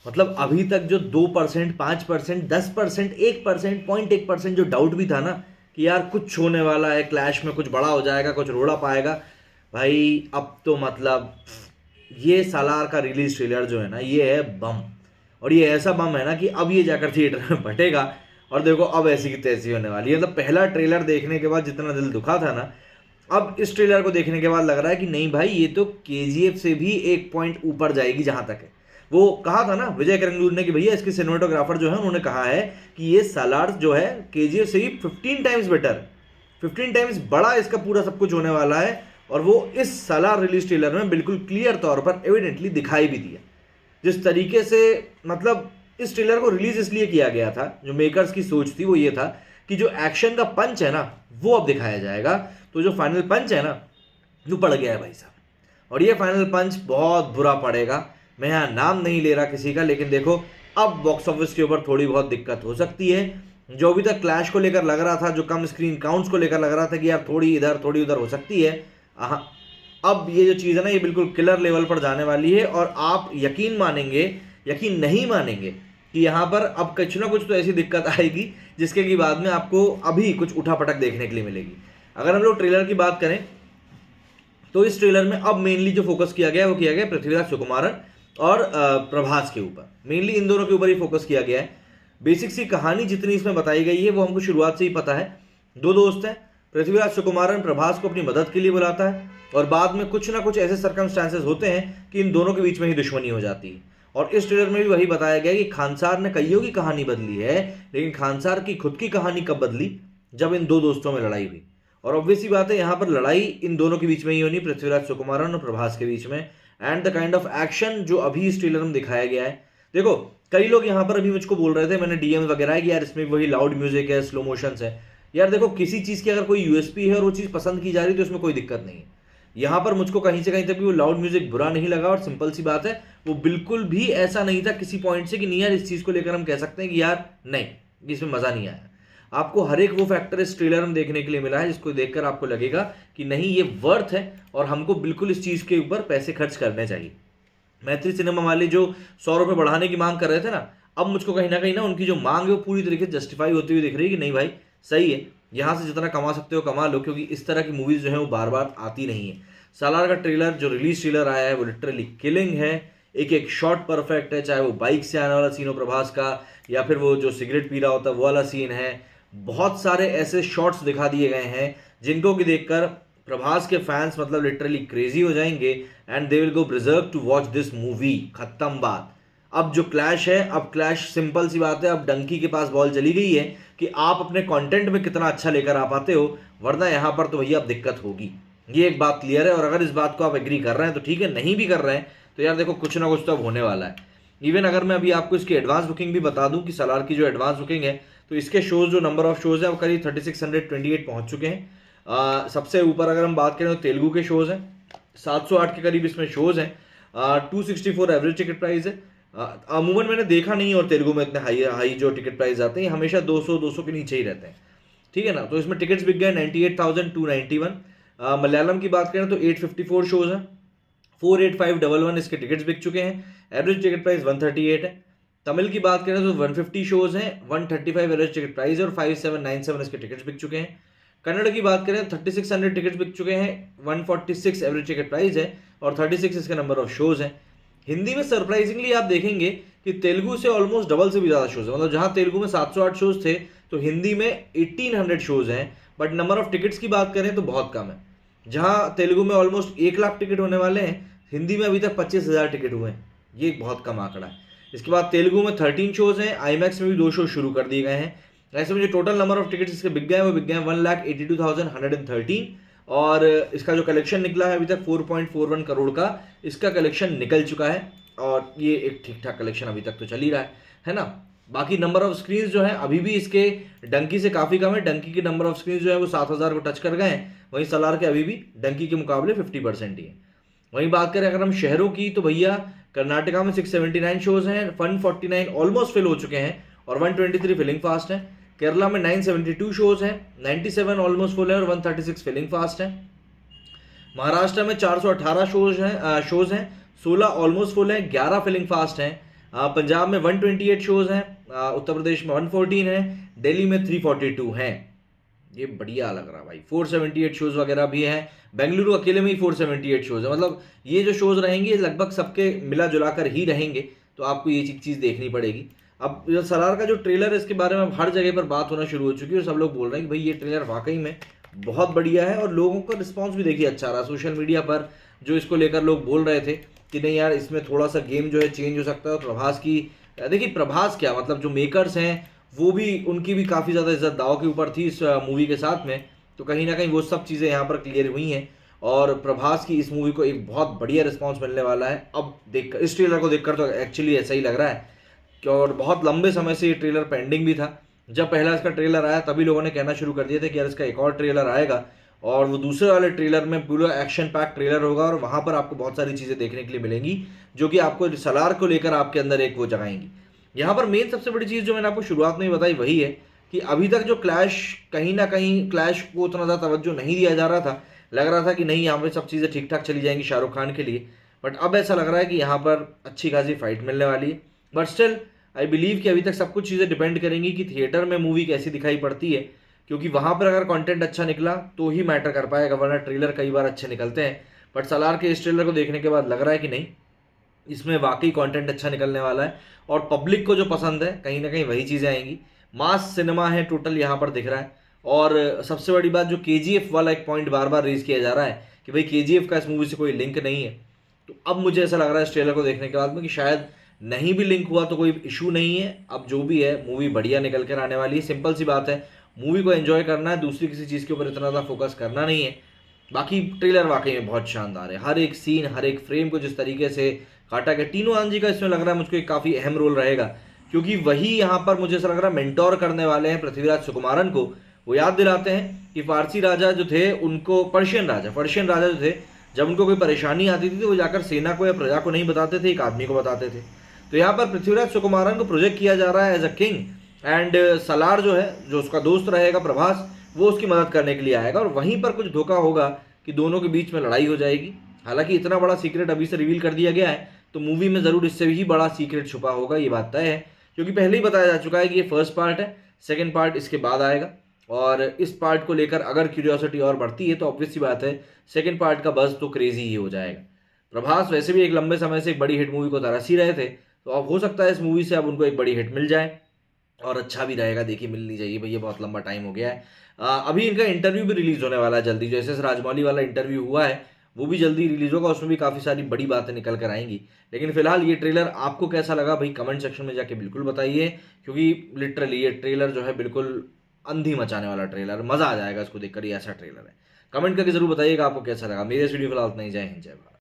मतलब अभी तक जो 2%, 5%, 10%, 1%, 0.1% जो डाउट भी था ना कि यार कुछ होने वाला है, क्लैश में कुछ बड़ा हो जाएगा, कुछ रोड़ा पाएगा, भाई अब तो मतलब ये सालार का रिलीज ट्रेलर जो है ना, ये है बम। और ये ऐसा बम है ना कि अब ये जाकर थिएटर में फटेगा। और देखो अब ऐसी की तैसी होने वाली है। मतलब पहला ट्रेलर देखने के बाद जितना दिल दुखा था ना, अब इस ट्रेलर को देखने के बाद लग रहा है कि नहीं भाई, ये तो केजीएफ से भी एक पॉइंट ऊपर जाएगी। जहां तक है वो कहा था ना विजय करंगलूर ने कि भैया इसके सिनेमेटोग्राफर जो है उन्होंने कहा है कि ये सालार जो है केजीएफ से ही 15 टाइम्स बेटर, 15 टाइम्स बड़ा इसका पूरा सब कुछ होने वाला है। और वो इस सालार रिलीज ट्रेलर में बिल्कुल क्लियर तौर पर एविडेंटली दिखाई भी दिया। जिस तरीके से मतलब इस ट्रेलर को रिलीज इसलिए किया गया था, जो मेकर्स की सोच थी वो ये था कि जो एक्शन का पंच है ना वो अब दिखाया जाएगा। तो जो फाइनल पंच है ना वो पड़ गया है भाई साहब। और ये फाइनल पंच बहुत बुरा पड़ेगा। मैं यहाँ नाम नहीं ले रहा किसी का, लेकिन देखो अब बॉक्स ऑफिस के ऊपर थोड़ी बहुत दिक्कत हो सकती है। जो अभी तक क्लैश को लेकर लग रहा था, जो कम स्क्रीन काउंट्स को लेकर लग रहा था कि यार थोड़ी इधर थोड़ी उधर हो सकती है, अब ये जो चीज़ है ना ये बिल्कुल किलर लेवल पर जाने वाली है। और आप यकीन मानेंगे, यकीन नहीं मानेंगे कि यहाँ पर अब कुछ ना कुछ तो ऐसी दिक्कत आएगी जिसके की बाद में आपको अभी कुछ उठापटक देखने के लिए मिलेगी। अगर हम लोग ट्रेलर की बात करें तो इस ट्रेलर में अब मेनली जो फोकस किया गया है वो किया गया पृथ्वीराज सुकुमारन और प्रभास के ऊपर। मेनली इन दोनों के ऊपर ही फोकस किया गया है। बेसिक सी कहानी जितनी इसमें बताई गई है वो हमको शुरुआत से ही पता है। दो दोस्त हैं, पृथ्वीराज सुकुमारन प्रभास को अपनी मदद के लिए बुलाता है और बाद में कुछ ना कुछ ऐसे सर्कमस्टांसेस होते हैं कि इन दोनों के बीच में ही दुश्मनी हो जाती है। और इस ट्रेलर में भी वही बताया गया कि खानसार ने कईयों की कहानी बदली है, लेकिन खानसार की खुद की कहानी कब बदली, जब इन दो दोस्तों में लड़ाई हुई। और ऑब्वियसली बात है यहाँ पर लड़ाई इन दोनों के बीच में ही होनी, पृथ्वीराज सुकुमारन और प्रभास के बीच में। And the kind of action जो अभी इस ट्रेलर में दिखाया गया है, देखो कई लोग यहाँ पर अभी मुझको बोल रहे थे, मैंने डीएम वगैरह है कि यार इसमें वही लाउड म्यूजिक है, स्लो मोशन है। यार देखो किसी चीज़ की अगर कोई यूएसपी है और वो चीज़ पसंद की जा रही है तो उसमें कोई दिक्कत नहीं है। यहाँ पर मुझको कहीं से कहीं तक भी वो लाउड म्यूजिक बुरा नहीं लगा। और सिंपल सी बात है, वो बिल्कुल भी ऐसा नहीं था किसी पॉइंट से कि नहीं यार इस चीज़ को लेकर हम कह सकते हैं कि यार नहीं इसमें मज़ा नहीं आया। आपको हर एक वो फैक्टर इस ट्रेलर में देखने के लिए मिला है जिसको देखकर आपको लगेगा कि नहीं ये वर्थ है और हमको बिल्कुल इस चीज़ के ऊपर पैसे खर्च करने चाहिए। मैत्री सिनेमा वाले जो 100 रुपये बढ़ाने की मांग कर रहे थे ना, अब मुझको कहीं ना उनकी जो मांग है वो पूरी तरीके से जस्टिफाई होती हुई दिख रही है कि नहीं भाई सही है, यहाँ से जितना कमा सकते हो कमा लो, क्योंकि इस तरह की मूवीज़ जो है वो बार बार आती नहीं है। सालार का ट्रेलर जो रिलीज ट्रेलर आया है वो लिटरली किलिंग है। एक एक शॉट परफेक्ट है, चाहे वो बाइक से आने वाला सीन हो प्रभास का, या फिर वो जो सिगरेट पी रहा होता है वो वाला सीन है। बहुत सारे ऐसे शॉट्स दिखा दिए गए हैं जिनको कि देखकर प्रभास के फैंस मतलब लिटरली क्रेजी हो जाएंगे and they will go preserve to watch this movie. खत्म बात। अब जो क्लैश है, अब क्लैश सिंपल सी बात है, अब डंकी के पास बॉल चली गई है कि आप अपने कंटेंट में कितना अच्छा लेकर आ पाते हो, वरना यहाँ पर तो भैया अब दिक्कत होगी। ये एक बात क्लियर है। और अगर इस बात को आप एग्री कर रहे हैं तो ठीक है, नहीं भी कर रहे हैं तो यार देखो कुछ ना कुछ तो अब होने वाला है। इवन अगर मैं अभी आपको इसकी एडवांस बुकिंग भी बता दूं कि सालार की जो एडवांस बुकिंग है तो इसके शोज जो नंबर ऑफ शोज है वो करीब 3628 पहुंच चुके हैं। सबसे ऊपर अगर हम बात करें तो तेलुगु के शोज हैं, 708 के करीब इसमें शोज हैं। 264 एवरेज टिकट प्राइस है। अमूमन मैंने देखा नहीं और तेलुगु में इतने हाई जो टिकट प्राइस आते हैं हमेशा 200 के नीचे ही रहते हैं, ठीक है ना। तो इसमें टिकट्स बिक गए 98,291। मलयालम की बात करें तो 854 शोज हैं, 48511 इसके टिकट्स बिक चुके हैं। एवरेज टिकट प्राइस 138 है। तमिल की बात करें तो 150 शोज हैं, 135 एवरेज टिकट प्राइस है और 5797 इसके टिकट्स बिक चुके हैं। कन्नड़ की बात करें तो 3600 टिकट्स बिक चुके हैं, 146 एवरेज टिकट प्राइस है और 36 इसके नंबर ऑफ शोज हैं। हिंदी में सरप्राइजिंगली आप देखेंगे कि तेलुगु से ऑलमोस्ट डबल से भी ज़्यादा शोज है। मतलब जहां तेलुगु में 708 शोज थे तो हिंदी में 1800 शोज हैं। बट नंबर ऑफ टिकट्स की बात करें तो बहुत कम है। जहां तेलुगु में ऑलमोस्ट 1 लाख टिकट होने वाले हैं, हिंदी में अभी तक 25,000 टिकट हुए हैं। ये एक बहुत कम आंकड़ा है। इसके बाद तेलुगु में 13 शोज हैं, आईमैक्स में भी 2 शो शुरू कर दिए गए हैं। ऐसे में जो टोटल नंबर ऑफ टिकट्स इसके बिक गए वो बिक गए 1,82,113। और इसका जो कलेक्शन निकला है अभी तक 4.41 करोड़ का इसका कलेक्शन निकल चुका है। और ये एक ठीक ठाक कलेक्शन अभी तक तो चल ही रहा है ना। बाकी नंबर ऑफ स्क्रीन जो है अभी भी इसके डंकी से काफ़ी कम है। डंकी के नंबर ऑफ स्क्रीन जो है वो 7,000 को टच कर गए हैं, वहीं सालार के अभी भी डंकी के मुकाबले 50% ही है। वहीं बात करें अगर हम शहरों की तो भैया कर्नाटका में 679 शोज हैं, 149 ऑलमोस्ट फिल हो चुके हैं और 123 फिलिंग फास्ट हैं। केरला में 972 शोज हैं, 97 ऑलमोस्ट फुल है और 136 फिलिंग फास्ट हैं। महाराष्ट्र में 418 शोज हैं, 16 ऑलमोस्ट फुल हैं, 11 फिलिंग फास्ट हैं। पंजाब में 128 शोज हैं, उत्तर प्रदेश में 114 हैं, दिल्ली में 342 हैं। ये बढ़िया लग रहा भाई। 478 शोज वगैरह भी हैं, बेंगलुरु अकेले में ही 478 शोज है। मतलब ये जो शोज रहेंगे लगभग सबके मिला जुला कर ही रहेंगे, तो आपको ये चीज़ देखनी पड़ेगी। अब सलार का जो ट्रेलर है इसके बारे में हर जगह पर बात होना शुरू हो चुकी है और सब लोग बोल रहे हैं कि भाई ये ट्रेलर वाकई में बहुत बढ़िया है, और लोगों का रिस्पांस भी देखिए अच्छा रहा। सोशल मीडिया पर जो इसको लेकर लोग बोल रहे थे कि नहीं यार इसमें थोड़ा सा गेम जो है चेंज हो सकता है, और प्रभास की देखिए, प्रभास क्या मतलब जो मेकर्स हैं वो भी, उनकी भी काफ़ी ज़्यादा इज्जत दाव के ऊपर थी इस मूवी के साथ में, तो कहीं ना कहीं वो सब चीज़ें यहाँ पर क्लियर हुई हैं और प्रभास की इस मूवी को एक बहुत बढ़िया रिस्पांस मिलने वाला है। अब देख इस ट्रेलर को देखकर तो एक्चुअली ऐसा ही लग रहा है कि, और बहुत लंबे समय से ये ट्रेलर पेंडिंग भी था। जब पहला इसका ट्रेलर आया तभी लोगों ने कहना शुरू कर दिया था कि यार इसका एक और ट्रेलर आएगा, और वो दूसरे वाले ट्रेलर में पूरा एक्शन पैक ट्रेलर होगा और वहाँ पर आपको बहुत सारी चीज़ें देखने के लिए मिलेंगी जो कि आपको सलार को लेकर आपके अंदर एक वो जगाएंगी। यहाँ पर मेन सबसे बड़ी चीज़ जो मैंने आपको शुरुआत में बताई वही है कि अभी तक जो क्लैश, कहीं ना कहीं क्लैश को उतना ज़्यादा तवज्जो नहीं दिया जा रहा था। लग रहा था कि नहीं यहाँ पर सब चीज़ें ठीक ठाक चली जाएंगी शाहरुख खान के लिए, बट अब ऐसा लग रहा है कि यहाँ पर अच्छी खासी फाइट मिलने वाली है। बट स्टिल आई बिलीव कि अभी तक सब कुछ चीज़ें डिपेंड करेंगी कि थिएटर में मूवी कैसी दिखाई पड़ती है, क्योंकि वहाँ पर अगर कंटेंट अच्छा निकला तो ही मैटर कर पाएगा, वरना ट्रेलर कई बार अच्छे निकलते हैं। बट सलार के इस ट्रेलर को देखने के बाद लग रहा है कि नहीं, इसमें वाकई कंटेंट अच्छा निकलने वाला है, और पब्लिक को जो पसंद है कहीं ना कहीं वही चीज़ें आएंगी। मास सिनेमा है टोटल यहाँ पर दिख रहा है। और सबसे बड़ी बात जो KGF वाला एक पॉइंट बार बार रेज किया जा रहा है कि भाई KGF का इस मूवी से कोई लिंक नहीं है, तो अब मुझे ऐसा लग रहा है इस ट्रेलर को देखने के बाद में कि शायद नहीं भी लिंक हुआ तो कोई इशू नहीं है। अब जो भी है मूवी बढ़िया निकल कर आने वाली है। सिंपल सी बात है, मूवी को एंजॉय करना है, दूसरी किसी चीज़ के ऊपर इतना ज़्यादा फोकस करना नहीं है। बाकी ट्रेलर वाकई में बहुत शानदार है, हर एक सीन हर एक फ्रेम को जिस तरीके से काटा गया। टीनू आनंद का इसमें लग रहा है मुझको एक काफ़ी अहम रोल रहेगा, क्योंकि वही यहाँ पर मुझे ऐसा लग रहा है मेंटोर करने वाले हैं पृथ्वीराज सुकुमारन को। वो याद दिलाते हैं कि फारसी राजा जो थे उनको, पर्शियन राजा जो थे, जब उनको कोई परेशानी आती थी तो वो जाकर सेना को या प्रजा को नहीं बताते थे, एक आदमी को बताते थे। तो यहाँ पर पृथ्वीराज सुकुमारन को प्रोजेक्ट किया जा रहा है as a king, and Salaar जो है, जो उसका दोस्त रहेगा प्रभास, वो उसकी मदद करने के लिए आएगा, और वहीं पर कुछ धोखा होगा कि दोनों के बीच में लड़ाई हो जाएगी। हालांकि इतना बड़ा सीक्रेट अभी से रिवील कर दिया गया है, तो मूवी में ज़रूर इससे भी बड़ा सीक्रेट छुपा होगा, ये बात तय है, क्योंकि पहले ही बताया जा चुका है कि ये फर्स्ट पार्ट है, सेकेंड पार्ट इसके बाद आएगा। और इस पार्ट को लेकर अगर क्यूरियोसिटी और बढ़ती है तो ऑब्वियस सी बात है सेकेंड पार्ट का बज़ तो क्रेजी ही हो जाएगा। प्रभास वैसे भी एक लंबे समय से एक बड़ी हिट मूवी को तरस ही रहे थे, तो अब हो सकता है इस मूवी से अब उनको एक बड़ी हिट मिल जाए, और अच्छा भी रहेगा। देखिए मिलनी चाहिए भैया, बहुत लंबा टाइम हो गया है। अभी इनका इंटरव्यू भी रिलीज होने वाला है जल्दी, जो SS राजमौली वाला इंटरव्यू हुआ है वो भी जल्दी रिलीज होगा, उसमें भी काफ़ी सारी बड़ी बातें निकल कर आएंगी। लेकिन फिलहाल ये ट्रेलर आपको कैसा लगा भाई, कमेंट सेक्शन में जाके बिल्कुल बताइए, क्योंकि लिटरली ये ट्रेलर जो है बिल्कुल अंधी मचाने वाला ट्रेलर, मज़ा आ जाएगा इसको देखकर, ये ऐसा ट्रेलर है। कमेंट करके जरूर बताइएगा आपको कैसा लगा। मेरे इस वीडियो फिलहाल नहीं, जय हिंद जय भारत।